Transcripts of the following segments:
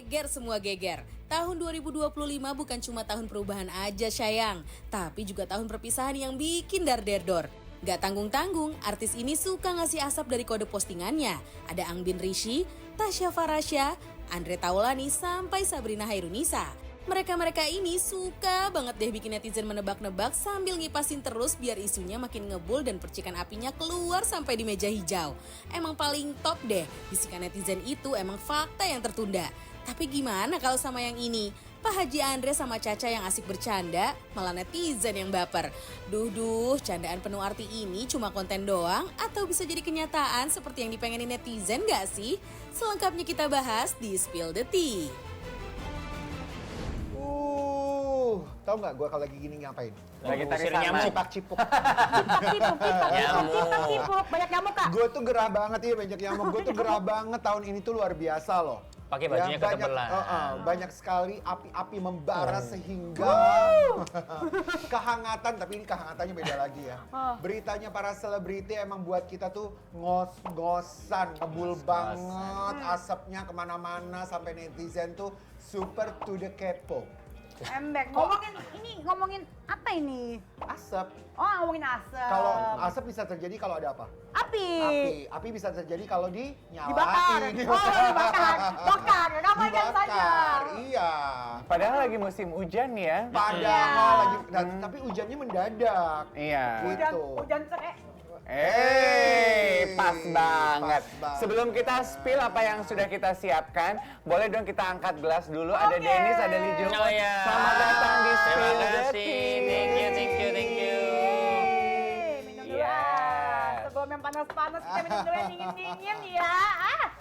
Geger semua geger. Tahun 2025 bukan cuma tahun perubahan aja sayang, tapi juga tahun perpisahan yang bikin dar-der-dor. Gak tanggung-tanggung, artis ini suka ngasih asap dari kode postingannya. Ada Angbin Rishi, Tasya Farasya, Andre Taulani, sampai Sabrina Hairunisa. Mereka-mereka ini suka banget deh bikin netizen menebak-nebak sambil ngipasin terus biar isunya makin ngebul dan percikan apinya keluar sampai di meja hijau. Emang paling top deh, bisikan netizen itu emang fakta yang tertunda. Tapi gimana kalau sama yang ini? Pak Haji Andre sama Caca yang asik bercanda, malah netizen yang baper. Duh, candaan penuh arti ini cuma konten doang atau bisa jadi kenyataan seperti yang dipengenin netizen gak sih? Selengkapnya kita bahas di Spill the Tea. Tahu nggak gue kalau lagi gini ngapain? Lagi tarik nyamuk. Cipak-cipuk. Cipuk, banyak nyamuk kak. Gue tuh gerah banget ya banyak nyamuk. Gue tuh gerah banget tahun ini tuh luar biasa loh. Pakai bajunya ketebelan. Banyak sekali api-api membara sehingga kehangatan, tapi ini kehangatannya beda lagi ya. Beritanya para selebriti emang buat kita tuh ngos-ngosan, ngebul banget, asapnya kemana-mana sampai netizen tuh super to the kepo. Embek, ngomongin apa ini? Asap. Oh, ngomongin asap. Kalau asap bisa terjadi kalau ada apa? Api. Api bisa terjadi kalau dinyalain. Dibakar. Bakar. Ngapain kan saja. Dibakar, iya. Padahal lagi musim hujan ya. Padahal lagi, tapi hujannya mendadak. Iya. Gitu. Hujan cerai. Pas banget. banget. Sebelum kita spill apa yang sudah kita siapkan, boleh dong kita angkat gelas dulu. Ada Oke. Dennis, ada Lijo. Oh, ya. Selamat datang di Spill Terima the kasih. Tea. Thank you. Minum dulu Yes. Sebelum yang panas-panas kita minum dulu yang dingin-dingin ya.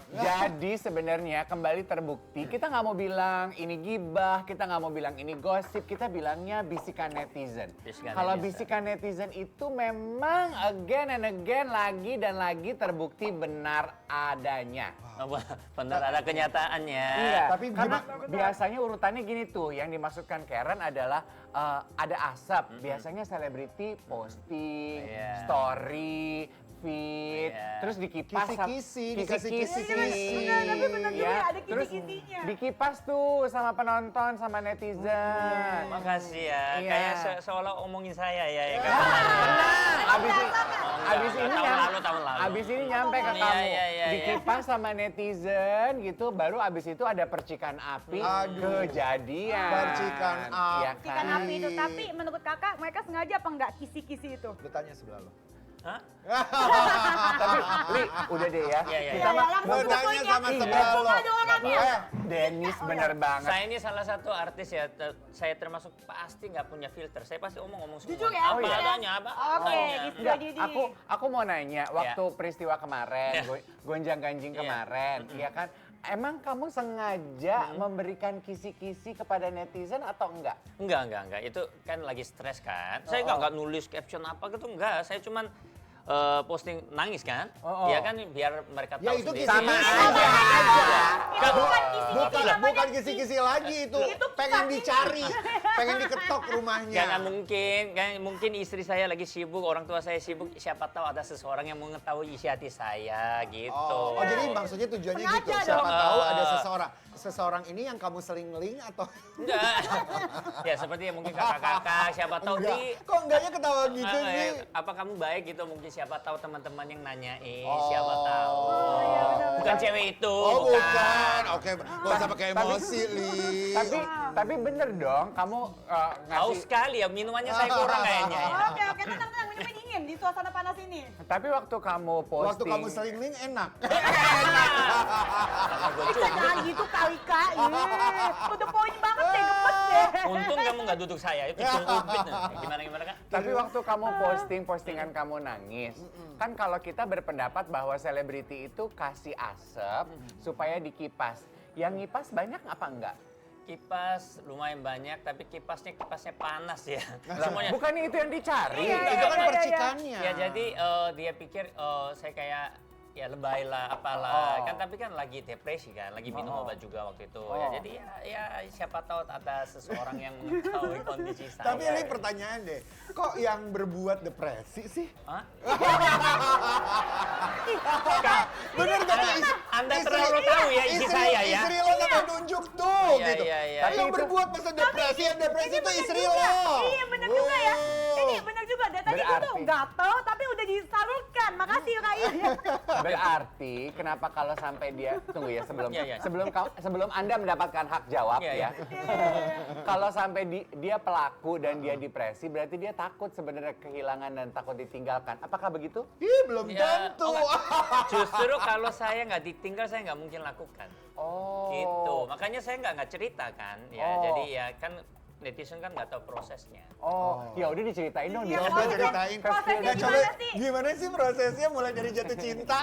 Jadi sebenarnya kembali terbukti kita nggak mau bilang ini gibah, kita nggak mau bilang ini gosip, kita bilangnya bisikan netizen. Bisikan Kalau netizen. bisikan netizen itu memang again and again lagi dan lagi terbukti benar adanya. Benar ada kenyataannya. Iya, Tapi karena biasanya urutannya gini tuh, yang dimaksudkan Karen adalah ada asap. Biasanya selebriti posting, Iya. story, feed, Iya. terus dikipas. Kisi-kisi, dikasih kisi-kisi. Bener juga Ya, ada terus kisi-kisinya. dikipas tuh sama penonton, sama netizen. Makasih ya. Iya. Kayak seolah omongin saya ya. Abis ini nyampe ke Iya, kamu. iya. Dikipas sama netizen gitu, baru abis itu ada percikan api. Aduh. Kejadian. Percikan api. Iya Ikan api itu, tapi menurut kakak mereka sengaja apa enggak kisi-kisi itu? Lu tanya sebelah lu. Hah? Tapi, Li, udah deh ya. Iya. Kita mah langsung Lu ke tanya poin ya. sama Iya. sebelah lu. Ada orangnya. Dennis bener banget. Saya ini salah satu artis ya, saya termasuk pasti nggak punya filter. Saya pasti omong semua. Jujur ya? Apa Oh, iya. adanya, apa Oke, adanya. gitu. Enggak, Jadi. aku mau nanya, waktu peristiwa kemarin, Ya. gonjang-ganjing Iya. kemarin, ya kan? Emang kamu sengaja memberikan kisi-kisi kepada netizen atau enggak? Enggak. Itu kan lagi stres kan. Saya nggak nulis caption apa gitu, enggak. Saya cuman posting nangis kan. Oh. Ya kan biar mereka tahu Ya itu sendiri. kisi-kisi. Sama Itu bukan kisi-kisi namanya. Bukan kisi-kisi lagi itu. Pengen dicari. Pengen diketok rumahnya. Karena mungkin istri saya lagi sibuk, orang tua saya sibuk, siapa tahu ada seseorang yang mengetahui isi hati saya gitu. Oh, jadi maksudnya tujuannya gitu. Sengaja Siapa dong. tahu ada seseorang ini yang kamu seling-ling atau Enggak. Ya seperti mungkin kakak-kakak, siapa tahu enggak? di Kok enggaknya ketawa gitu sih? apa kamu baik gitu, mungkin siapa tahu teman-teman yang nanyain, Oh. siapa tahu. Bukan cewek itu. Oh bukan, oke, gak usah pakai Tapi- emosi, Li. Tapi bener dong, kamu Tahu ngasih. sekali ya, minumannya saya kurang kayaknya ya. Oke, tenang, minumnya dingin di suasana panas ini. Tapi waktu kamu posting. Waktu kamu seling-ling enak. Jangan gitu kali kak. To the point banget deh, gemes deh. Untung kamu nggak duduk saya, itu ubit. Gimana Kak? Tapi waktu kamu postingan kamu nangis, kan kalau kita berpendapat bahwa selebriti itu kasih asap supaya dikipas. Yang ngipas banyak apa enggak? Kipas lumayan banyak, tapi kipasnya panas ya. Lah, Semuanya. bukannya itu yang dicari? Iya, Itu kan iya. percikannya. Ya jadi dia pikir saya kayak ya lebay lah, apalah. Kan tapi kan lagi depresi kan, lagi minum obat juga waktu itu. Ya, jadi ya siapa tahu ada seseorang yang mengetahui kondisi saya. Tapi ini pertanyaan deh, kok yang berbuat depresi sih? Hah? Bener gak nih? Anda terlalu tahu ya isi saya ya. Istri lo sampai nunjuk tuh Iya, gitu. iya, iya. Tapi yang berbuat masa depresi, yang depresi itu istri lo. Iya benar juga ya. Ini benar juga. Dan tadi gue tuh Berarti- gatel tapi udah disalurkan. Makasih Kak Iya. Berarti kenapa kalau sampai dia tunggu ya sebelum Iya, iya. sebelum Anda mendapatkan hak jawab Iya, ya. Kalau sampai dia pelaku dan dia depresi berarti dia takut sebenarnya kehilangan dan takut ditinggalkan. Apakah begitu? Ih, belum Ya, tentu. Justru kalau saya nggak ditinggal, saya nggak mungkin lakukan. Oh. Gitu. Makanya saya nggak cerita kan. Ya, Oh. jadi ya kan netizen kan nggak tahu prosesnya. Oh, ya udah diceritain dong Iya, dia. Coba Prosesnya- ceritain. prosesnya Nah, coba gimana sih? gimana sih prosesnya mulai dari jatuh cinta?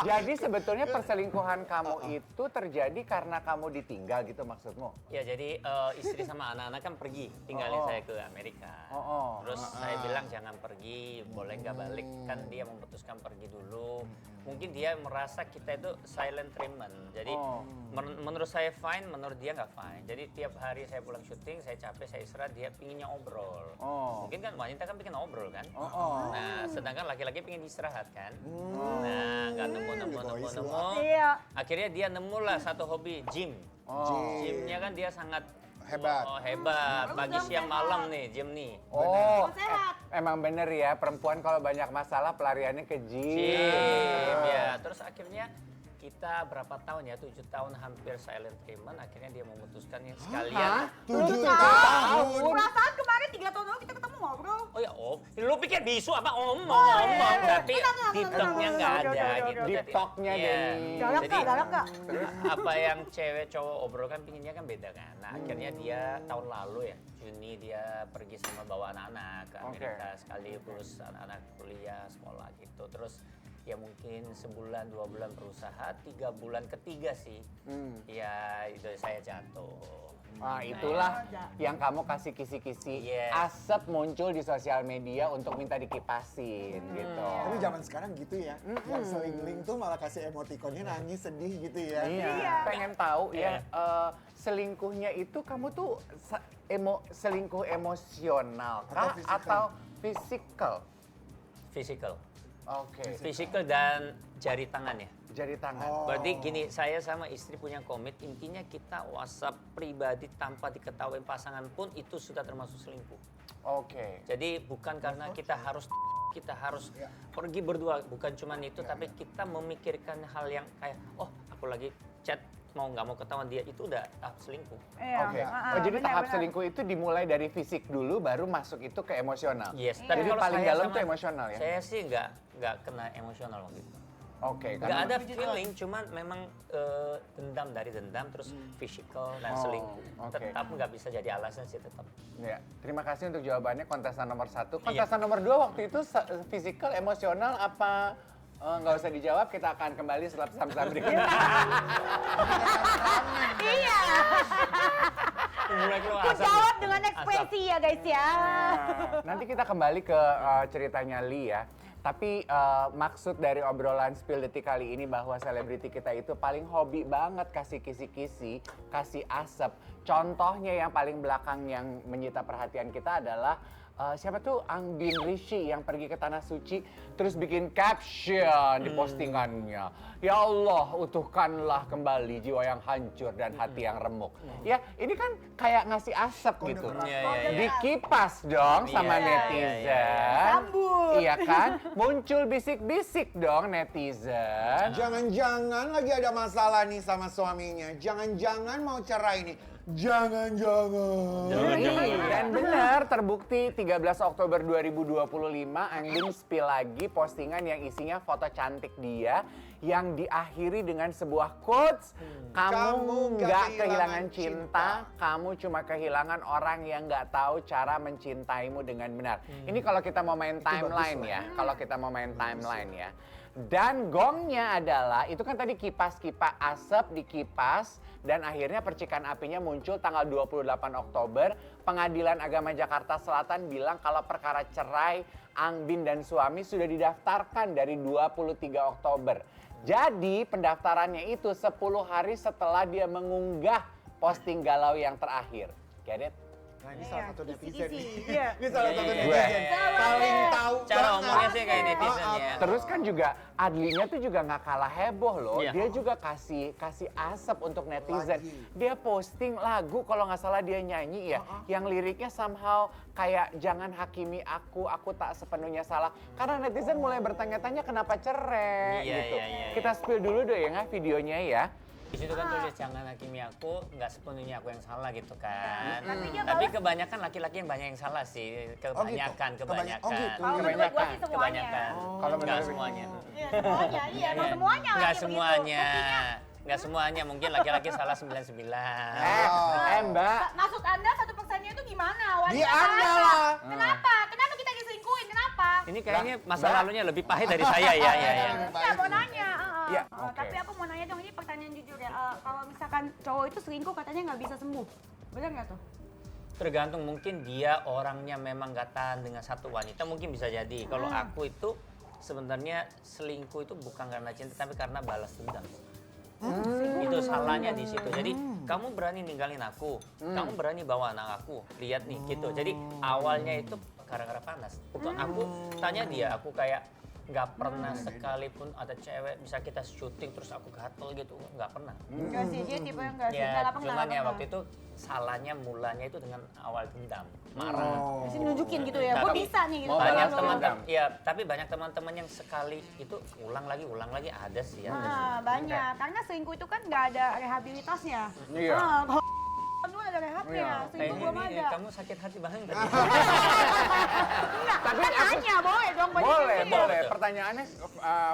Jadi sebetulnya perselingkuhan kamu itu terjadi karena kamu ditinggal gitu maksudmu? Ya jadi istri sama anak-anak kan pergi, tinggalin Oh. saya ke Amerika. Oh. Terus saya bilang jangan pergi, boleh nggak balik. Kan dia memutuskan pergi dulu. Mungkin dia merasa kita itu silent treatment. Jadi Oh. menurut saya fine, menurut dia nggak fine. Jadi tiap hari saya pulang syuting, saya capek, saya istirahat, dia pinginnya obrol. Oh. Mungkin kan wanita kan pengen obrol kan. Oh. Nah, sedangkan laki-laki pengen istirahat kan. Nah, nggak nemu. Iya. Akhirnya dia nemulah satu hobi, gym. Oh. Gymnya kan dia sangat Hebat. Hebat. Pagi, siang, malam nih gym nih. Oh, Sehat. emang bener ya perempuan kalau banyak masalah pelariannya ke gym. Gym ya. Terus akhirnya kita berapa tahun ya? 7 tahun hampir silent treatment. Akhirnya dia memutuskan yang sekalian. 7 tahun. Perasaan kemarin 3 tahun lalu kita ketemu ngobrol. Oh ya om, lu pikir bisu apa ngomong? iya. Tapi Tenang, TikToknya tenang. nggak Oke, ada oke, gitu. oke. TikToknya Iya. Denny. Galak Jadi, Kak, galak Kak. apa yang cewek cowok obrolkan pinginnya kan beda kan. Nah akhirnya dia tahun lalu ya Juni dia pergi sama bawa anak-anak ke Amerika sekaligus anak-anak kuliah sekolah gitu. Terus ya mungkin sebulan 2 bulan berusaha, 3 bulan ketiga sih ya itu saya jatuh. Nah, itulah yang kamu kasih kisi-kisi. Yes. Asap muncul di sosial media untuk minta dikipasin gitu. Tapi zaman sekarang gitu ya, yang seling-ling tuh malah kasih emotikonnya nangis, sedih gitu ya. Iya. Pengen tahu Iya. ya selingkuhnya itu kamu tuh selingkuh emosional kah Atau atau physical? Physical. Oke. Physical dan jari tangan ya. Jari tangan. Oh. Berarti gini, saya sama istri punya komit, intinya kita WhatsApp pribadi tanpa diketahui pasangan pun itu sudah termasuk selingkuh. Oke. Jadi bukan karena kita harus pergi berdua, bukan cuman itu, tapi kita memikirkan hal yang kayak, oh aku lagi chat mau nggak mau ketahuan dia, itu udah selingkuh. Iya. Oke. Heeh, Oh, jadi benar, tahap benar. selingkuh itu dimulai dari fisik dulu, baru masuk itu ke emosional. Yes, Jadi kalau paling saya dalam sama- tuh emosional ya. Saya sih nggak kena emosional waktu itu. Oke. Nggak ada feeling, cuman memang dendam dari dendam, terus physical dan Oh, selingkuh. oke. Tetap nggak bisa jadi alasan sih tetap. Ya, terima kasih untuk jawabannya kontestan nomor 1. Iya. Kontestan nomor 2 waktu itu physical, emosional apa nggak usah dijawab, kita akan kembali setelah pesan-pesan berikut. Iya. Mulai keluar Aku asap jawab nih. dengan ekspresi ya guys ya. Nanti kita kembali ke ceritanya Lee ya. Tapi maksud dari obrolan Spill Detik kali ini bahwa selebriti kita itu paling hobi banget kasih kisi-kisi, kasih asap. Contohnya yang paling belakang yang menyita perhatian kita adalah siapa tuh Ang Bin Rishi yang pergi ke Tanah Suci terus bikin caption di postingannya. Ya Allah, utuhkanlah kembali jiwa yang hancur dan hati yang remuk. Ya, ini kan kayak ngasih asap gitu. Iya, iya, iya. Dikipas dong sama Iya, iya, netizen. iya, Sambut. Iya kan? Muncul bisik-bisik dong netizen. Jangan-jangan lagi ada masalah nih sama suaminya. Jangan-jangan mau cerai nih. Jangan-jangan. Dan benar terbukti 13 Oktober 2025 Ang Bin spill lagi postingan yang isinya foto cantik dia yang diakhiri dengan sebuah quotes, kamu nggak kehilangan cinta, kamu cuma kehilangan orang yang nggak tahu cara mencintaimu dengan benar. Ini kalau kita mau main timeline ya, kalau kita mau main timeline ya. Dan gongnya adalah, itu kan tadi kipas-kipas asap dikipas dan akhirnya percikan apinya muncul tanggal 28 Oktober. Pengadilan Agama Jakarta Selatan bilang kalau perkara cerai Angbin dan suami sudah didaftarkan dari 23 Oktober. Jadi pendaftarannya itu 10 hari setelah dia mengunggah posting galau yang terakhir. Get it? Nah ini salah satu netizen nih. Iya. Ini salah satu Iya, iya, netizen. iya. Paling tahu Cara banget. ngomongnya sih kayak netizen ya. Terus kan juga Adlinya tuh juga nggak kalah heboh loh. Iya. Dia juga kasih asap untuk netizen. Lagi. Dia posting lagu kalau nggak salah dia nyanyi ya, yang liriknya somehow kayak jangan hakimi aku tak sepenuhnya salah. Karena netizen mulai bertanya-tanya kenapa cerai Iya, gitu. iya, iya, Kita spill dulu deh ya nggak videonya ya. Di situ kan tulis jangan hakimi aku, nggak sepenuhnya aku yang salah gitu kan. Tapi dia Tapi balas- kebanyakan laki-laki yang banyak yang salah sih, kebanyakan, Oh, kebanyakan. gitu. Kalau menurut gue sih semuanya. Kebanyakan. Kalau Nggak menurut- semuanya. Iya semuanya, iya emang semuanya Nggak laki begitu. semuanya. Buktinya, Nggak semuanya, mungkin laki-laki salah 99. Mbak. maksud Anda 1%-nya itu gimana? Di Wanita Anda apa? lah. Kenapa? Kenapa kita diselingkuhin? Kenapa? Ini kayaknya masa Mbak. lalunya lebih pahit dari saya ya. Ya mau nanya. Ya, Oh, oke. tapi aku mau nanya dong, ini pertanyaan jujur ya. Kalau misalkan cowok itu selingkuh katanya nggak bisa sembuh. Benar nggak tuh? Tergantung, mungkin dia orangnya memang nggak tahan dengan satu wanita, mungkin bisa jadi. Kalau aku itu sebenarnya selingkuh itu bukan karena cinta, tapi karena balas dendam. Itu salahnya di situ. Jadi kamu berani ninggalin aku, kamu berani bawa anak aku, lihat nih gitu. Jadi awalnya itu gara-gara panas. Bukan aku tanya dia, aku kayak nggak pernah sekalipun ada cewek bisa kita syuting terus aku gatel gitu, nggak pernah. Enggak sih, dia tipe yang enggak sih. Ya, Enggak lapang, cuman ya waktu itu salahnya mulanya itu dengan awal dendam, marah. Mesti nunjukin gitu ya, gue Tapi bisa nih gitu. mau banyak balas teman dendam. ya, tapi banyak teman-teman yang sekali itu ulang lagi ada sih ya. Banyak, karena selingkuh itu kan nggak ada rehabilitasnya. Iya. Kalau dulu ada rehabnya, Iya. selingkuh belum Ini ada. kamu sakit hati banget tadi. Enggak, Tapi kan aku- nanya, boleh dong. banyak Boleh, yang boleh. Betul. Pertanyaannya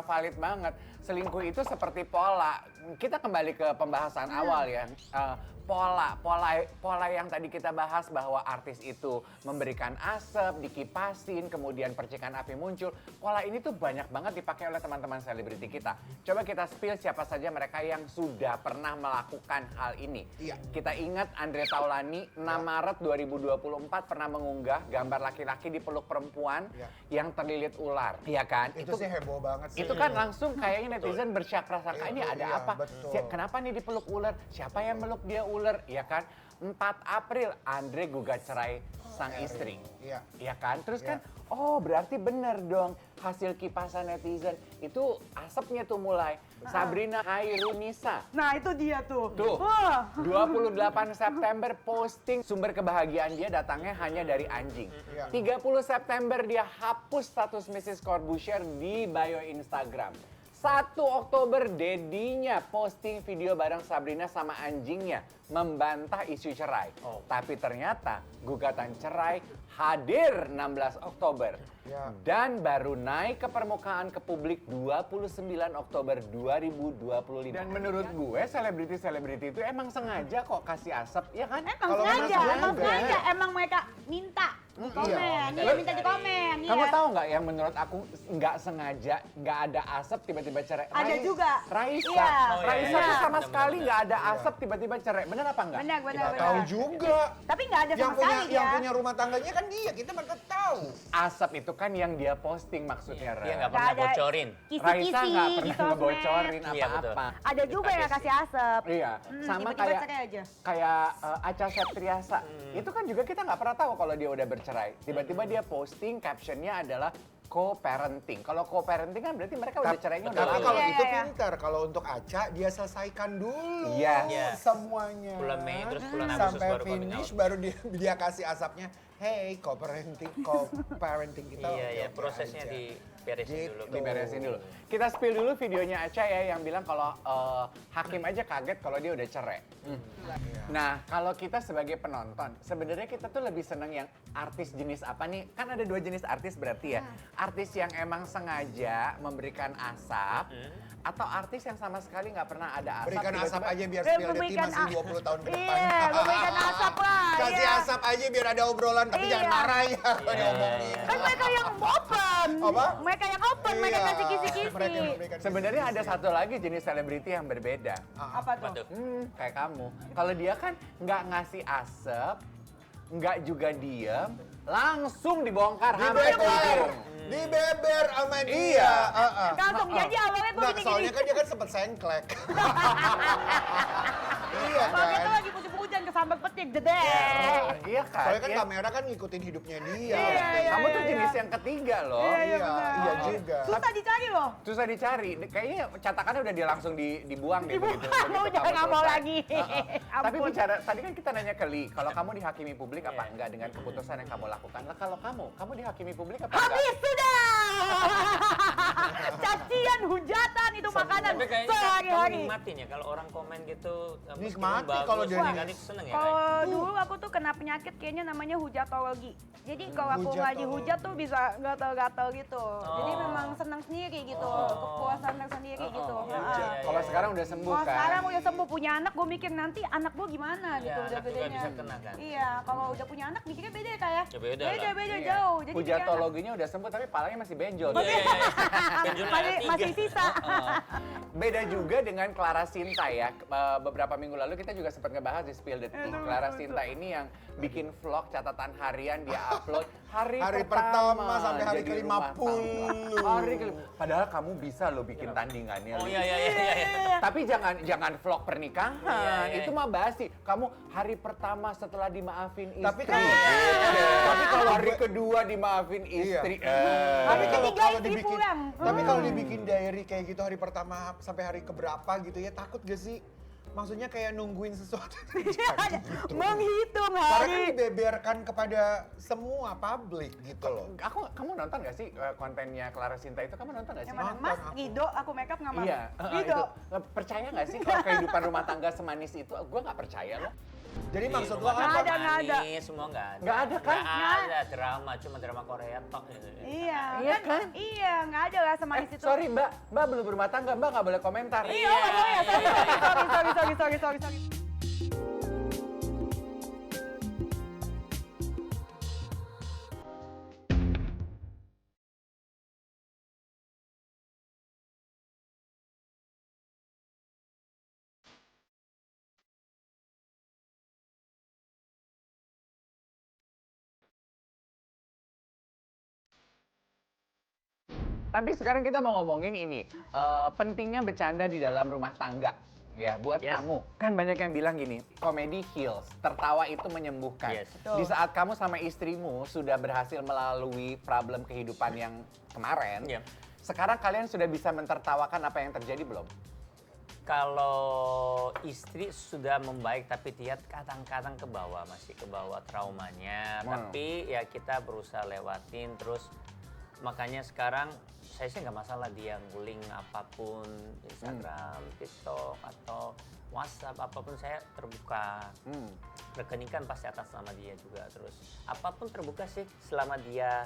valid banget. Selingkuh itu seperti pola. Kita kembali ke pembahasan awal ya. Pola yang tadi kita bahas bahwa artis itu memberikan asap, dikipasin, kemudian percikan api muncul. Pola ini tuh banyak banget dipakai oleh teman-teman selebriti kita. Coba kita spill siapa saja mereka yang sudah pernah melakukan hal ini. Iya. Kita ingat Andre Taulani 6 Maret 2024 pernah mengunggah gambar laki-laki dipeluk perempuan Iya. yang terlilit ular, iya kan? Itu sih heboh banget sih. Itu kan langsung kayaknya netizen bersiap-prasangka ini ada Iya, apa? betul. Kenapa nih dipeluk ular? Siapa yang meluk dia ular? Ya kan? 4 April Andre gugat cerai sang istri. Iya. Ya kan? Terus Iya. kan, oh berarti bener dong hasil kipasan netizen itu asapnya tuh mulai. Sabrina Hairunisa. Nah itu dia tuh. Tuh, Wah. 28 September posting sumber kebahagiaan dia datangnya hanya dari anjing. Iya. 30 September dia hapus status Mrs. Corbusier di bio Instagram. 1 Oktober dedinya posting video bareng Sabrina sama anjingnya membantah isu cerai. Tapi ternyata gugatan cerai hadir 16 Oktober. Ya. Dan baru naik ke permukaan ke publik 29 Oktober 2025. Dan menurut gue selebriti-selebriti itu emang sengaja kok kasih asap, ya kan? Emang Kalau sengaja, memang emang sengaja. sengaja. Emang mereka minta di komen, Iya. iya minta di komen. Kamu iya. tahu nggak yang menurut aku nggak sengaja, nggak ada asap tiba-tiba cerai? Ada juga. Raisa. Iya. Raisa Iya. tuh sama Benar, sekali benar. nggak ada asap tiba-tiba cerai. Bener apa nggak? Benar, Nggak tahu juga. Tapi nggak ada Yang sama punya sekali yang dia. punya rumah tangganya kan dia, kita baru tahu. Asap itu kan yang dia posting maksudnya. Dia Ra. nggak pernah ada bocorin. Raisa Kisi-kisi nggak di pernah sosmed. ngebocorin Iya, betul. apa-apa. Ada juga yang nggak kasih asap. Iya, sama tiba-tiba kayak cerai aja. Acha Septriasa. Itu kan juga kita nggak pernah tahu kalau dia udah bercerai. Tiba-tiba dia posting captionnya adalah co-parenting. Kalau co-parenting kan berarti mereka udah cerainya udah Tapi lama. kalau Iya, itu iya, iya. pintar, kalau untuk Aca dia selesaikan dulu Iya. Iya. semuanya. Bulan Mei, terus bulan Agustus sampai baru coming finish out. baru dia kasih asapnya. Hey, co-parenting kita. Iya, iya, oke-oke prosesnya aja. diberesin Gitu. dulu. Diberesin dulu. Kita spill dulu videonya Acha ya yang bilang kalau hakim aja kaget kalau dia udah cerai. Nah, kalau kita sebagai penonton, sebenarnya kita tuh lebih seneng yang artis jenis apa nih? Kan ada 2 jenis artis berarti ya. Artis yang emang sengaja memberikan asap, atau artis yang sama sekali nggak pernah ada asap. Berikan asap tiba-tiba- aja biar spill the tea memberikan masih 20 tahun ke depan. Iya, memberikan asap lah. Kasih iya. asap aja biar ada obrolan, tapi Iya. jangan marah ya kalau Iya, diomongin. Kan mereka yang open, Apa? Mereka yang open, mereka Iya, kasih kisi-kisi. mereka yang memberikan Sebenarnya kisi-kisi. ada satu lagi jenis selebriti yang berbeda. Apa Apa tuh? tuh? Kayak kamu. Kalau dia kan nggak ngasih asap, nggak juga diem, langsung dibongkar sampai ke Dibeber, ujung. dibeber sama dia. Iya. Langsung, jadi awalnya gue Nah, gini-gini. soalnya kan dia kan sempet sengklek. Iya Kalau kita kan? lagi musim hujan kesambet petik, jedek. Iya kan? Soalnya kan Iya. kamera kan ngikutin hidupnya dia. Iya, Kamu tuh iya, jenis iya. yang ketiga loh. Iya, Iya, benar. iya juga. Susah dicari loh. Susah dicari. Kayaknya catakannya udah dia langsung dibuang gitu. Dibuang, begitu udah kamu nggak mau selesai. lagi. Tapi Ampun. bicara, tadi kan kita nanya ke Li, kalau kamu dihakimi publik apa enggak dengan keputusan yang kamu lakukan? Lah kalau kamu dihakimi publik apa enggak? Habis sudah. Cacian, hujatan itu makanan Tapi kayaknya kamu sehari-hari. nikmatin ya kalau orang komen gitu. meskipun Nikmati bagus, kalau dia negatif seneng ya. Kalau Kay? dulu aku tuh kena penyakit kayaknya namanya hujatologi. Jadi kalau aku nggak Hujatologi. dihujat tuh bisa gatal-gatal gitu. Jadi memang senang sendiri gitu, kepuasan sendiri gitu. iya, Ha-ha. iya. Kalau sekarang udah sembuh Kalau kan? sekarang udah sembuh punya anak, gue mikir nanti anak gue gimana Iya, gitu udah anak juga gedenya. bisa kena kan. Iya, kalau udah punya anak mikirnya beda kayak. Ya beda lah. beda Iya. jauh. Jadi mikirnya anak. Hujatologinya udah sembuh tapi palanya masih benjol. Iya, iya, iya. Benjolnya ada masih tiga. sisa. Beda juga dengan Clara Sinta ya. Beberapa minggu lalu kita juga sempat ngebahas di Spill the Tea. Clara Sinta ini yang bikin vlog catatan harian dia upload hari pertama sampai hari jadi ke-50. rumah tangga. Padahal kamu bisa loh bikin tandingannya. Oh Li. iya iya iya. iya. Tapi jangan vlog pernikahan. Iya, iya. Itu mah basi. Kamu hari pertama setelah dimaafin istri. Tapi kan- Tapi kalau hari kedua dimaafin istri. Hari Tapi ketiga istri dibikin, pulang. tapi kalau dibikin diary kayak gitu hari pertama sampai hari keberapa gitu ya, takut gak sih? Maksudnya kayak nungguin sesuatu yang terjadi gitu. Menghitung Karena kan hari. dibeberkan kepada semua publik gitu loh. Kamu nonton gak sih kontennya Clara Sinta itu? Kamu nonton gak sih? Yang mana? Nonton Mas, aku. Rido, aku makeup nggak mas? Iya, Rido. itu. Percaya nggak sih kalau kehidupan rumah tangga semanis itu? Gue nggak percaya loh. Jadi maksud lo Rumah apa? tangga nggak ada. manis, semua nggak ada. Nggak ada kan? Nggak ada drama, cuma drama Korea tok. Iya, Iya kan? Iya, nggak ada lah semanis itu. Sorry Mbak belum berumah tangga, Mbak nggak boleh komentar. Iya, nggak boleh ya. Sorry. Tapi sekarang kita mau ngomongin ini, pentingnya bercanda di dalam rumah tangga. Ya, buat Yes. kamu. Kan banyak yang bilang gini, comedy heals, tertawa itu menyembuhkan. Yes. Di saat kamu sama istrimu sudah berhasil melalui problem kehidupan yang kemarin, Iya. sekarang kalian sudah bisa mentertawakan apa yang terjadi belum? Kalau istri sudah membaik tapi dia kadang-kadang ke bawah, masih ke bawah traumanya. Tapi ya kita berusaha lewatin terus. Makanya sekarang saya sih nggak masalah dia nguling apapun Instagram, TikTok atau WhatsApp apapun saya terbuka. Rekening kan pasti atas nama dia juga terus. Apapun terbuka sih selama dia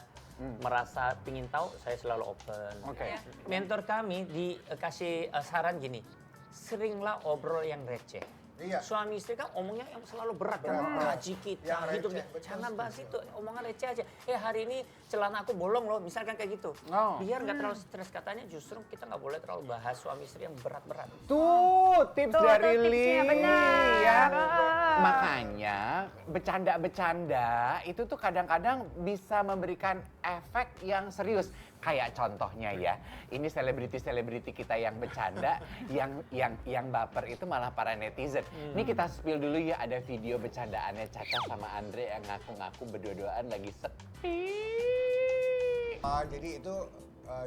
merasa pingin tahu saya selalu open. Oke. Ya. Mentor kami dikasih saran gini, seringlah obrol yang receh. Iya. Suami istri kan omongnya yang selalu berat kan, gaji kita, Yang receh, hidup betul. jangan bahas itu, omongan receh aja. Hari ini celana aku bolong loh, misalkan kayak gitu. Oh. Biar nggak terlalu stres katanya, justru kita nggak boleh terlalu bahas suami istri yang berat-berat. Tuh, tips Tuh, dari tuh tipsnya, Li. benar. Ya. Ah. Makanya bercanda-bercanda itu tuh kadang-kadang bisa memberikan efek yang serius. Kayak contohnya ya, ini selebriti-selebriti kita yang bercanda, yang baper itu malah para netizen. Ini kita spill dulu ya, ada video bercandaannya Caca sama Andre yang ngaku-ngaku berdua-duaan lagi sepi. Jadi itu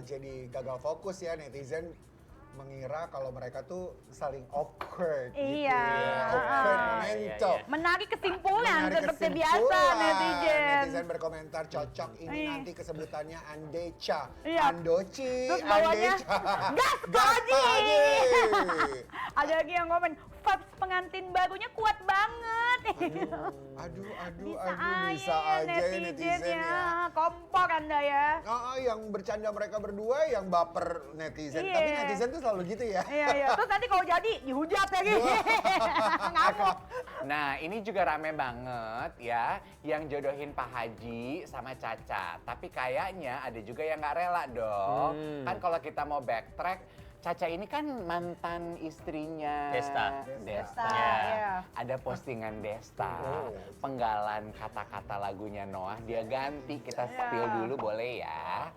jadi gagal fokus ya, netizen mengira kalau mereka tuh saling awkward gitu. Iya. Awkward Ah. momento. Iya, iya. Menarik kesimpulan Menarik seperti kesimpulan. biasa netizen. Netizen berkomentar cocok ini nanti kesebutannya Andeca, Iya. Andoci, Terus bawahnya, Andeca. gas Gas Pak Haji. Haji. Ada lagi yang komen, vibes pengantin barunya kuat banget. Aduh, Bisa bisa aja ya netizen ya. Kompor bercanda ya. Yang bercanda mereka berdua, yang baper netizen. Iya. Tapi netizen tuh selalu gitu ya. Iya. Terus nanti kalau jadi dihujat lagi. Ngamuk. Nah, ini juga rame banget ya, yang jodohin Pak Haji sama Caca. Tapi kayaknya ada juga yang nggak rela dong. Kan kalau kita mau backtrack, Caca ini kan mantan istrinya Desta. Iya. Ada postingan Desta, penggalan kata-kata lagunya Noah, dia ganti. Kita spill dulu boleh ya?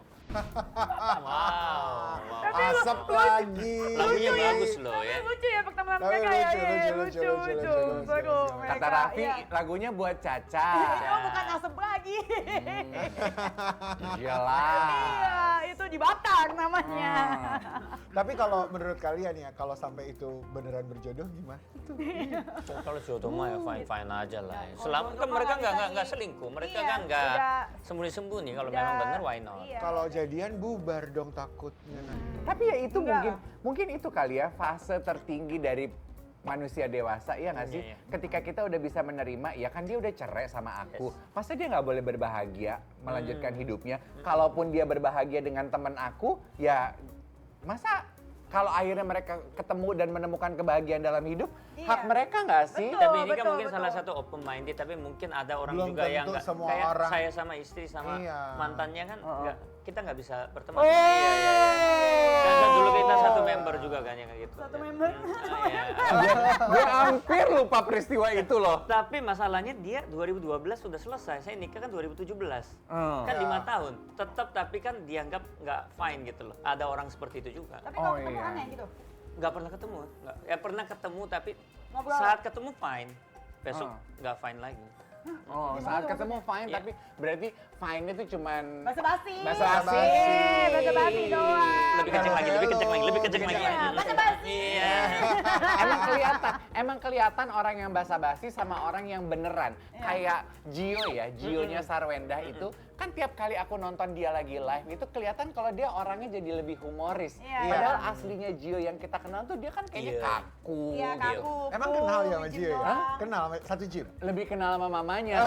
Wow. Asap lagi. Lagunya bagus loh ya. Lucu ya pertemuan Tapi mereka ya. lucu, Iya, lucu. Seru Kata mereka, Raffi, iya. lagunya buat Caca. Oh, bukan asap lagi. Iyalah. Iya, itu di Batak namanya. Tapi kalau menurut kalian ya, kalau sampai itu beneran berjodoh gimana? Kalau jodoh mah ya fine aja lah. Ya. Kalau Selama jodoh kan mah mereka nggak bisa nggak di- selingkuh, mereka Iya, kan nggak udah- sembunyi-sembunyi. Kalau udah- memang bener, why not? Iya. Kalau jadian bubar dong takutnya nanti. Tapi ya itu Enggak. mungkin itu kali ya fase tertinggi dari manusia dewasa, ya nggak sih? Iya. Ketika kita udah bisa menerima, ya kan dia udah cerai sama aku. Masa dia nggak boleh berbahagia, melanjutkan hidupnya? Kalaupun dia berbahagia dengan teman aku, ya masa kalau akhirnya mereka ketemu dan menemukan kebahagiaan dalam hidup, Iya. hak mereka nggak sih? Betul. Tapi ini kan betul, mungkin betul. salah satu open minded, tapi mungkin ada orang Belum juga yang tentu nggak semua kayak orang. saya sama istri sama Iya. mantannya kan nggak, kita nggak bisa berteman. Oh. Kan dulu kita satu member juga kan yang kayak gitu. Satu member. Iya. Gue hampir lupa peristiwa itu loh. Tapi masalahnya dia 2012 sudah selesai. Saya nikah kan 2017. Hmm. Kan 5 tahun. Tetap tapi kan dianggap nggak fine gitu loh. Ada orang seperti itu juga. Tapi kalau Oh, ketemu iya. aneh gitu. Nggak pernah ketemu. Ya pernah ketemu tapi Ngobrol. saat ketemu fine. Besok Oh. nggak fine lagi. Oh, saat ketemu fine, Iya. tapi berarti fine itu cuman Basa-basi. Basa-basi. Basa-basi doang. Lebih kenceng lagi, lebih kenceng lagi, lebih kenceng lagi. Iya, basa-basi. Iya. emang kelihatan orang yang basa-basi sama orang yang beneran. Iya. Kayak Gio ya, Gionya Sarwenda itu kan tiap kali aku nonton dia lagi live itu kelihatan kalau dia orangnya jadi lebih humoris. Iya. Padahal aslinya Gio yang kita kenal tuh dia kan kayaknya Iya. kaku. Iya, kaku. Emang kenal ya sama licin Gio ya? doang. Kenal sama satu gym? Lebih kenal sama mamanya.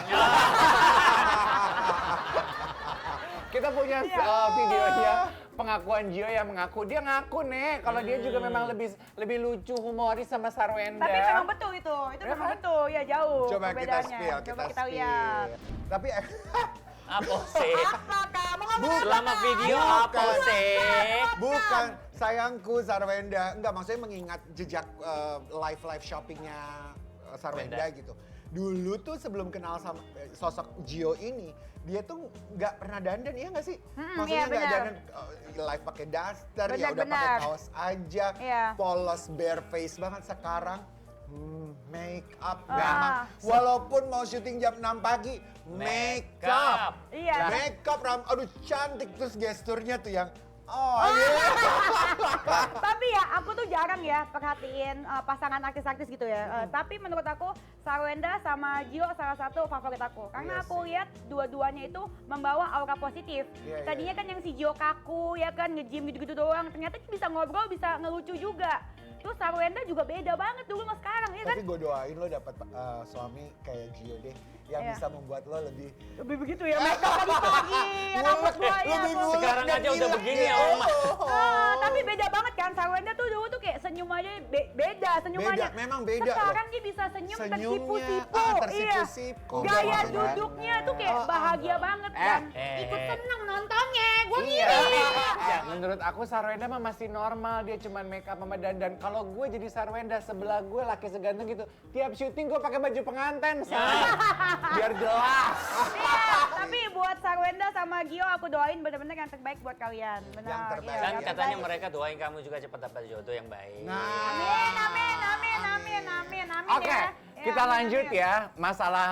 Kita punya videonya pengakuan Gio yang mengaku, dia ngaku nih kalau dia juga memang lebih lucu humoris sama Sarwenda. Tapi memang betul itu Ya memang kan? betul, ya jauh Coba kita perbedaannya. spill, Coba kita kita lihat. spill. Tapi Apa sih? Apa kamu ngomong Selama video apa sih? bukan sayangku Sarwenda. Enggak, maksudnya mengingat jejak live shoppingnya Sarwenda Wenda. gitu. Dulu tuh sebelum kenal sama sosok Gio ini, dia tuh nggak pernah dandan, iya nggak sih? Maksudnya iya, nggak benar. dandan, live pakai daster, ya Benar, udah pakai benar. kaos aja, Iya. polos bare face banget. Sekarang make up Ah. memang, walaupun mau syuting jam 6 pagi, make up. Iya. Make up, aduh cantik, terus gesturnya tuh yang oh iya. Tapi ya aku tuh jarang ya perhatiin pasangan artis-artis gitu ya. Tapi menurut aku Sarwenda sama Gio salah satu favorit aku. Karena Iya aku sih. lihat dua-duanya itu membawa aura positif. Iya, Tadinya iya. kan yang si Gio kaku ya kan nge-gym gitu-gitu doang. Ternyata dia bisa ngobrol, bisa ngelucu juga. Terus Sarwenda juga beda banget dulu sama sekarang ya kan. Tapi gue doain lo dapet suami kayak Gio deh, yang Iya. bisa membuat lo lebih Lebih begitu ya, make up pagi-pagi, rambut buaya. lebih tuh. Sekarang dan aja udah gila. begini ya, Oma. Tapi beda banget kan, Sarwenda tuh dulu tuh kayak senyum aja beda senyumannya. Beda, memang beda Sekarang loh. dia bisa senyum Senyumnya, tersipu-sipu. tersipu-sipu. Iya. Gaya Banget. duduknya tuh kayak bahagia banget dan ikut seneng nontonnya. Gue Iya. ngiri. Menurut aku Sarwenda mah masih normal, dia cuman make up sama dandan. Kalau gue jadi Sarwenda, sebelah gue laki seganteng gitu, tiap syuting gue pakai baju pengantin, say. Biar jelas. Iya, tapi buat Sarwenda sama Gio aku doain bener-bener yang terbaik buat kalian. Benar. Yang terbaik. iya, Kan yang katanya terbaik. mereka doain kamu juga cepat dapat jodoh yang baik. Nah, Amin Oke, ya. kita Ya, lanjut amin. ya. Masalah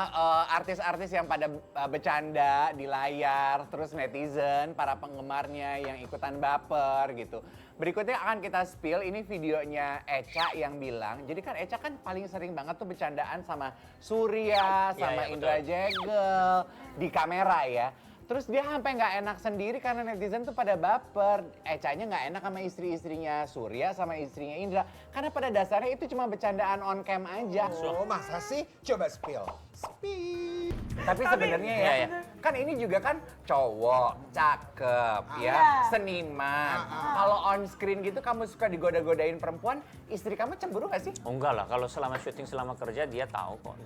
artis-artis yang pada bercanda di layar, terus netizen, para penggemarnya yang ikutan baper gitu. Berikutnya akan kita spill, ini videonya Echa yang bilang, jadi kan Echa kan paling sering banget tuh bercandaan sama Surya, sama iya, Indra betul. Jegel di kamera ya. Terus dia sampai nggak enak sendiri karena netizen tuh pada baper. Echanya nggak enak sama istri-istrinya Surya sama istrinya Indra. Karena pada dasarnya itu cuma bercandaan on cam aja. oh masa sih? Coba spill. Spill. Tapi sebenarnya ya, Iya, iya. Kan ini juga kan cowok, cakep, ya, Iya. seniman. Kalau on screen gitu kamu suka digoda-godain perempuan, istri kamu cemburu gak sih? Oh enggak lah, kalau selama syuting, selama kerja dia tahu kok.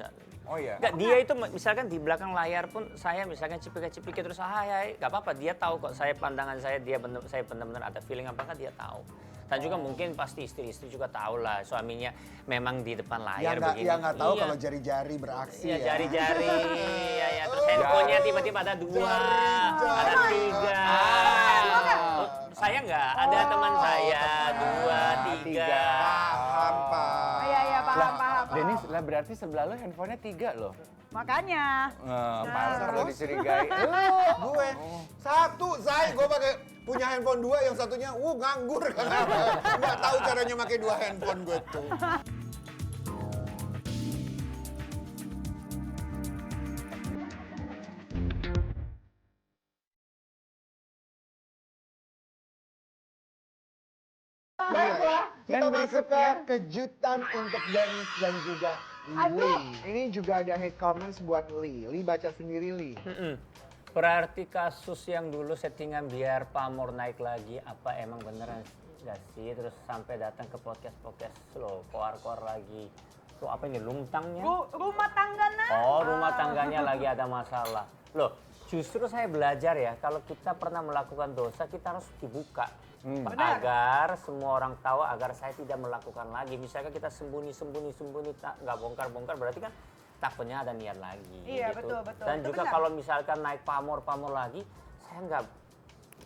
Oh iya. Enggak, dia itu misalkan di belakang layar pun saya misalkan cipika-cipiki terus hai, enggak apa-apa, dia tahu kok saya pandangan saya saya benar-benar ada feeling apakah dia tahu. Dan juga mungkin pasti istri-istri juga tahu lah suaminya memang di depan layar begini. Yang nggak tahu Iya. kalau jari-jari beraksi Iya, ya. jari-jari. Iya, ya. Terus handphonenya tiba-tiba ada 2, ada 3. Oh, saya enggak, ada teman saya 2, 3. Paham, Pak. Iya, paham. Denis, lah berarti sebelah lo handphonenya 3 loh. Makanya. Pantes lo dicurigai. Gue satu, gue pakai punya handphone 2, yang satunya nganggur karena nggak tahu caranya pakai 2 handphone gue tuh. Baiklah, kita masuk ke kejutan untuk Dennis dan juga Lee. Ini juga ada hate comments buat Lee. Lee baca sendiri, Lee. Berarti kasus yang dulu settingan biar pamor naik lagi, apa emang beneran gak sih? Terus sampai datang ke podcast lo, koar-koar lagi. Tuh apa ini, lungtangnya? Rumah tangga nah. Oh, rumah tangganya lagi ada masalah. Loh, justru saya belajar ya, kalau kita pernah melakukan dosa, kita harus dibuka. Agar semua orang tahu, agar saya tidak melakukan lagi. Misalkan kita sembunyi, nggak bongkar-bongkar, berarti kan takutnya ada niat lagi. Iya, gitu. betul. Dan Itu juga benar. kalau misalkan naik pamor lagi,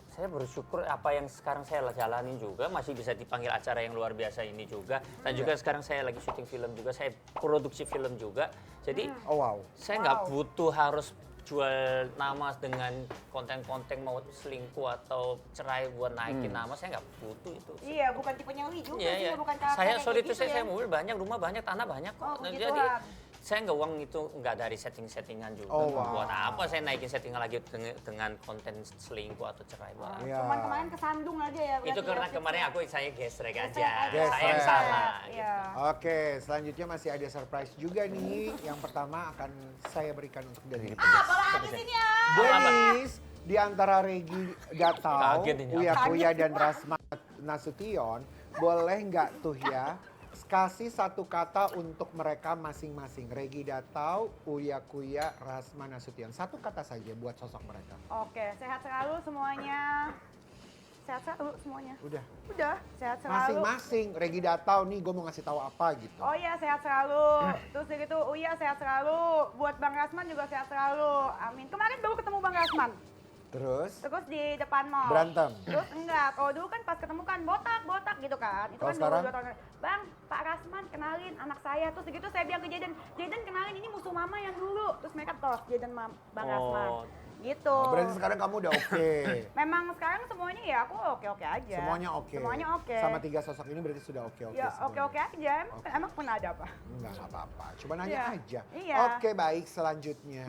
saya bersyukur apa yang sekarang saya jalanin juga masih bisa dipanggil acara yang luar biasa ini juga. Dan juga sekarang saya lagi syuting film juga, saya produksi film juga. Jadi Oh wow. saya nggak butuh harus jual nama dengan konten-konten mau selingkuh atau cerai buat naikin nama, saya nggak butuh itu. Iya, bukan tipenya Uli juga Iya, sih, iya. bukan karakter Saya kayak sorry gitu itu saya ya. mobil banyak, rumah banyak, tanah banyak kok. Oh, puji Jadi Tuhan. saya nggak uang itu nggak dari settingan juga. Oh, wow. Buat apa saya naikin settingan lagi dengan konten selingkuh atau cerai buat apa? Iya. Cuman kemarin kesandung aja ya. Itu berarti karena ya, kemarin fix aku saya gesrek aja, Gesrek aja. saya yang salah. Iya. Oke, selanjutnya masih ada surprise juga nih. Yang pertama akan saya berikan untuk Dennis. Apalagi sini ya. Dennis, di antara Regi Gatau, Kaget ini. Uya Kuya dan Rasma Nasution, boleh nggak tuh ya kasih satu kata untuk mereka masing-masing. Regi Gatau, Uya Kuya, Rasma Nasution. Satu kata saja buat sosok mereka. Oke, sehat selalu semuanya. Sehat selalu semuanya. Udah. Udah, sehat selalu. Masing-masing. Regi Gatau nih, gue mau ngasih tahu apa gitu. Oh iya, sehat selalu. Terus gitu, Uya sehat selalu. Buat Bang Rasman juga sehat selalu. Amin. Kemarin baru ketemu Bang Rasman. Terus, Terus di depan mall. berantem. Terus enggak, kalau dulu kan pas ketemu kan botak gitu kan. Itu Kalau kan sekarang? 2 tahun. Bang, Pak Rasman kenalin anak saya. Terus gitu saya bilang ke Jaden kenalin ini musuh mama yang dulu. Terus mereka tos Jaden Bang Rasman. Oh. Gitu. Oh, berarti sekarang kamu udah oke. Memang sekarang semuanya ya aku oke-oke aja. Semuanya oke. Semuanya oke. Sama 3 sosok ini berarti sudah oke-oke Ya semuanya. oke-oke aja. Emang pernah ada apa? Enggak apa-apa. Cuma nanya Iya. aja. Iya. Oke, baik. Selanjutnya.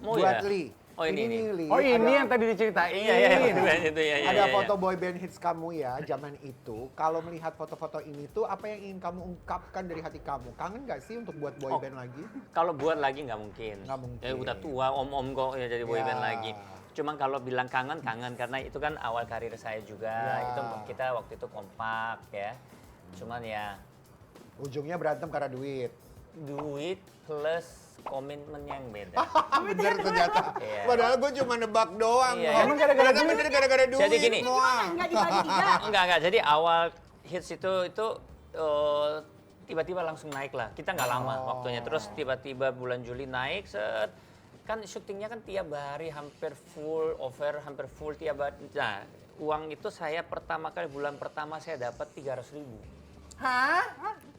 Mau Buat ya? Lee. Oh, ini. nih, Lee. Oh ini ada- yang tadi diceritain. Iya, itu ya. Ada foto boy band hits kamu ya, zaman itu. Kalau melihat foto-foto ini tuh, apa yang ingin kamu ungkapkan dari hati kamu? Kangen nggak sih untuk buat boy Oh. band lagi? Kalau buat lagi nggak mungkin. Nggak mungkin. Ya udah tua, om-om kok ya jadi boyband Ya. lagi. Cuma kalau bilang kangen karena itu kan awal karir saya juga. Ya. Itu kita waktu itu kompak ya. Cuman ya Ujungnya berantem karena duit. duit plus komitmen yang beda. Bener ternyata. Iya. Padahal gue cuma nebak doang. Iya, loh. emang gara-gara Ternyata duit. bener gara-gara duit. Jadi gini. Moa. Enggak dibagi 3. Enggak. Jadi awal hits itu tiba-tiba langsung naik lah. Kita nggak lama waktunya. Terus tiba-tiba bulan Juli naik, set. Kan syutingnya kan tiap hari hampir full tiap hari. Nah, uang itu saya pertama kali bulan pertama saya dapat 300.000. Hah?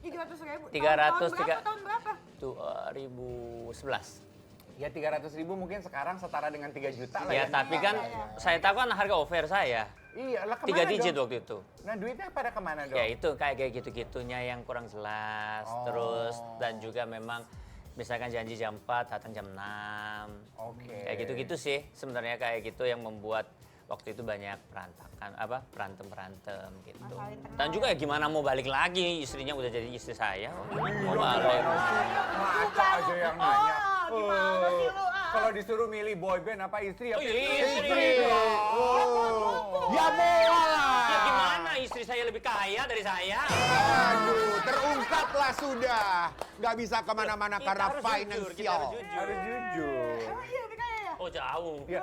300.000. 300, Tahun berapa? 2011. Ya 300.000 mungkin sekarang setara dengan 3 juta lah Ya, ya. tapi kan saya tahu kan harga offer saya. Iya lah 3 kemana digit dong? waktu itu. Nah duitnya pada kemana dong? Ya itu kayak gitu-gitunya yang kurang jelas. Terus dan juga memang misalkan janji jam 4 datang jam 6. Oke. Kayak gitu-gitu sih sebenarnya kayak gitu yang membuat waktu itu banyak berantem gitu. Masalah internal Dan juga ya gimana mau balik lagi, istrinya udah jadi istri saya. Mau balik. Ngaca aja yang nanya. Oh, gimana sih lu? kalau disuruh milih boyband apa istri ya? Oh, iya, Istri. Oh. Ya mau lah. Ya gimana istri saya lebih kaya dari saya? Aduh, terungkaplah sudah. Nggak bisa kemana-mana Kita karena harus jujur, kita finansial. harus jujur. Harus jujur. Emang iya lebih kaya ya? Oh jauh. Ya,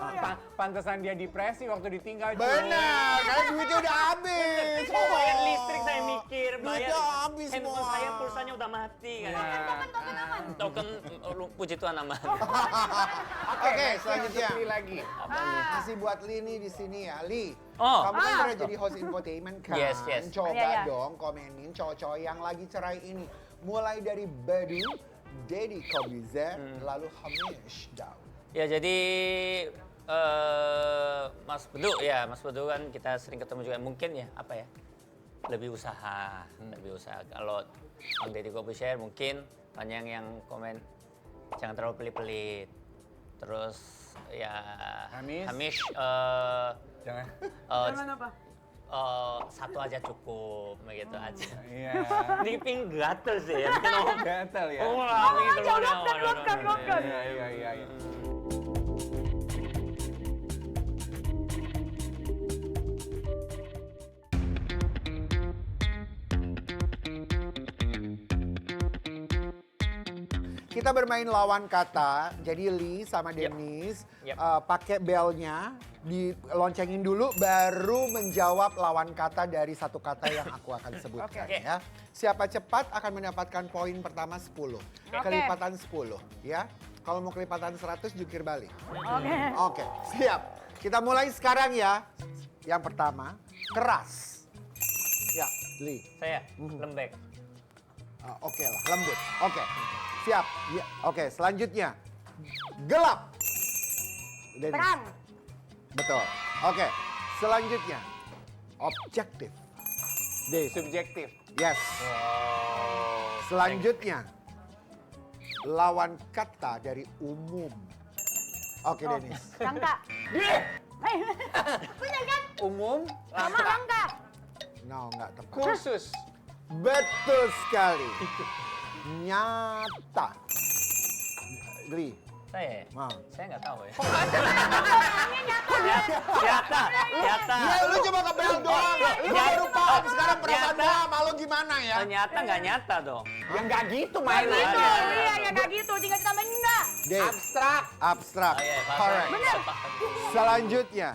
pantesan dia depresi waktu ditinggal. cuy. Benar, karena duitnya udah habis. Oh, bayar listrik saya mikir, bayar Duitnya habis handphone semua. saya pulsanya udah mati kan. Token aman. Token puji Tuhan aman. Oke, selanjutnya. Pilih lagi. Masih buat Li nih di sini ya, Li. Oh. Kamu kan pernah jadi host infotainment kan? Yes, yes. Coba Iya, iya. dong komenin cowok-cowok yang lagi cerai ini. Mulai dari Badu, Deddy Kobuzer, lalu Hamish Daud. Ya jadi Mas Bedu kan kita sering ketemu juga mungkin ya apa ya lebih usaha. Kalau Bang Deddy Kobuzer mungkin banyak yang komen jangan terlalu pelit-pelit. Terus ya Hamish? Jangan. Jangan apa? Satu aja cukup begitu aja. Iya. Ini ping gatel sih ya. Bikin Gatel ya. Oh, gitu loh. Luapkan. Iya. Kita bermain lawan kata, jadi Li sama Dennis Yep. pakai belnya, diloncengin dulu baru menjawab lawan kata dari satu kata yang aku akan sebutkan Oke. ya. Siapa cepat akan mendapatkan poin pertama 10. Kelipatan 10 ya. Kalau mau kelipatan 100 jungkir balik. Oke, siap. Kita mulai sekarang ya. Yang pertama, keras. Ya, Li. Saya lembek. Oke lah, lembut. Oke, siap. Ya, oke, selanjutnya. Gelap. Dennis. Terang. Betul. Oke, selanjutnya. Objektif. Dave. Subjektif. Yes. Wow. Selanjutnya. Lawan kata dari umum. Oke, Dennis. Rangka. Punya kan? Umum. Sama rangka. No, nggak tepat. Kursus. Betul sekali. Nyata. Gli. Saya? Mau. Saya nggak tahu ya. Nyata. Nyata. Ya, lu coba ke bel doang. Lu baru paham sekarang perasaan Nyata. gua sama lu gimana ya? Ternyata nggak nyata dong. Ya nggak gitu Gitu. mainnya. Iya, ya kayak gitu. Tinggal ditambahin enggak. Dave. Abstrak. Abstrak. Oh, iya, paham. Correct. Bener. Selanjutnya.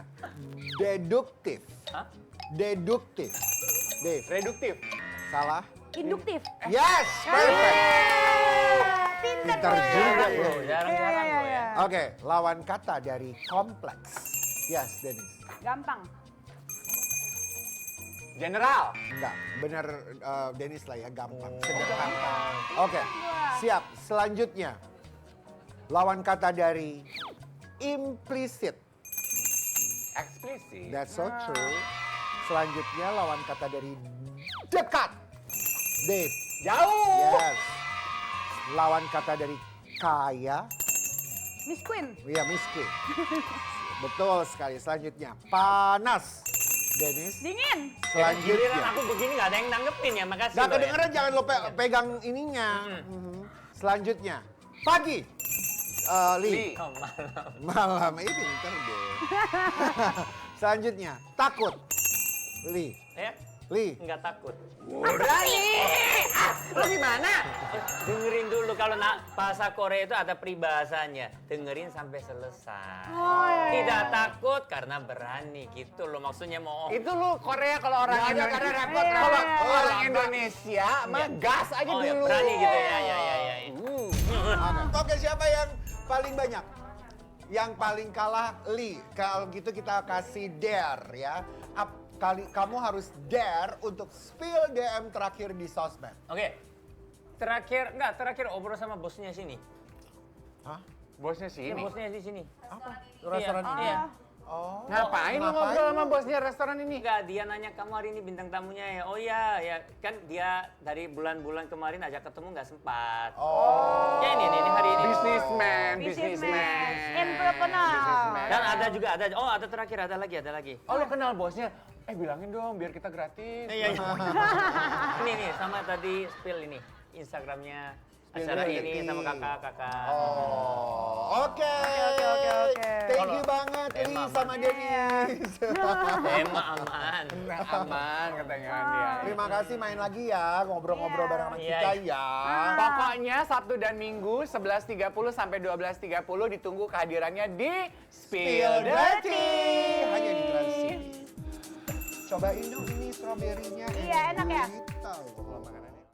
Deduktif. Hah? Deduktif. Dave. Reduktif. Salah. Induktif. Yes, perfect. Pintar Pintar juga Bro, ya. jarang-jarang bro ya. Oke, lawan kata dari kompleks. Yes, Dennis. Gampang. General. Enggak, bener Dennis lah ya, gampang. Sederhana. Oke, siap. Selanjutnya, lawan kata dari implisit. Eksplisit. That's so true. Selanjutnya, lawan kata dari dekat. Dave. Jauh. Yes. Lawan kata dari kaya. Miss Queen. Iya, miskin. Betul sekali. Selanjutnya, panas. Dennis. Dingin. Giliran Selanjutnya. aku begini nggak ada yang nanggepin ya, makasih Gak loh ya. kedengeran, jangan lo pegang ininya. Selanjutnya, pagi. Li. Li. Oh, malam. Malam, ini pinter deh. Selanjutnya, takut. Li. Ya, Li. nggak takut. Berani. Lu gimana? Dengerin dulu kalau bahasa Korea itu ada peribahasanya. Dengerin sampai selesai. Tidak takut karena berani gitu loh maksudnya mau. Itu lu Korea kalau orang Nggak ada, Indonesia. karena repot, Kalau repot. orang Lama. Indonesia mah gas aja Oh ya, dulu. berani gitu ya. Ya. Oke, siapa yang paling banyak? Yang paling kalah, Li. Kalau gitu kita kasih dare ya. Kamu harus dare untuk spill DM terakhir di sosmed. Oke. Terakhir obrol sama bosnya sini. Hah? Bosnya Ini sini. bosnya di sini. Apa? Restoran Iya, ini? Iya. Oh. Ngapain lu ngobrol sama bosnya restoran ini? Enggak, dia nanya kamu hari ini bintang tamunya ya. Oh ya, ya kan dia dari bulan-bulan kemarin ajak ketemu nggak sempat. Oh. Ya ini hari ini. Businessman. Entrepreneur. Dan ada terakhir, ada lagi. Oh lu kenal bosnya? Bilangin dong biar kita gratis. Iya. Ini nih sama tadi spill ini Instagramnya acara ini sama kakak-kakak. Oh, oke. Oke. Thank you banget Li Emma sama Dennis. Emang aman. Aman katanya dia. Terima kasih main lagi ya, ngobrol-ngobrol Iya. bareng sama Iya, kita iya. ya. Pokoknya Sabtu dan Minggu 11.30 sampai 12.30 ditunggu kehadirannya di Spill the Tea. Hanya di Trans TV. Cobain dong ini stroberinya. Iya, enak ya? Kita loh. Kalau makanannya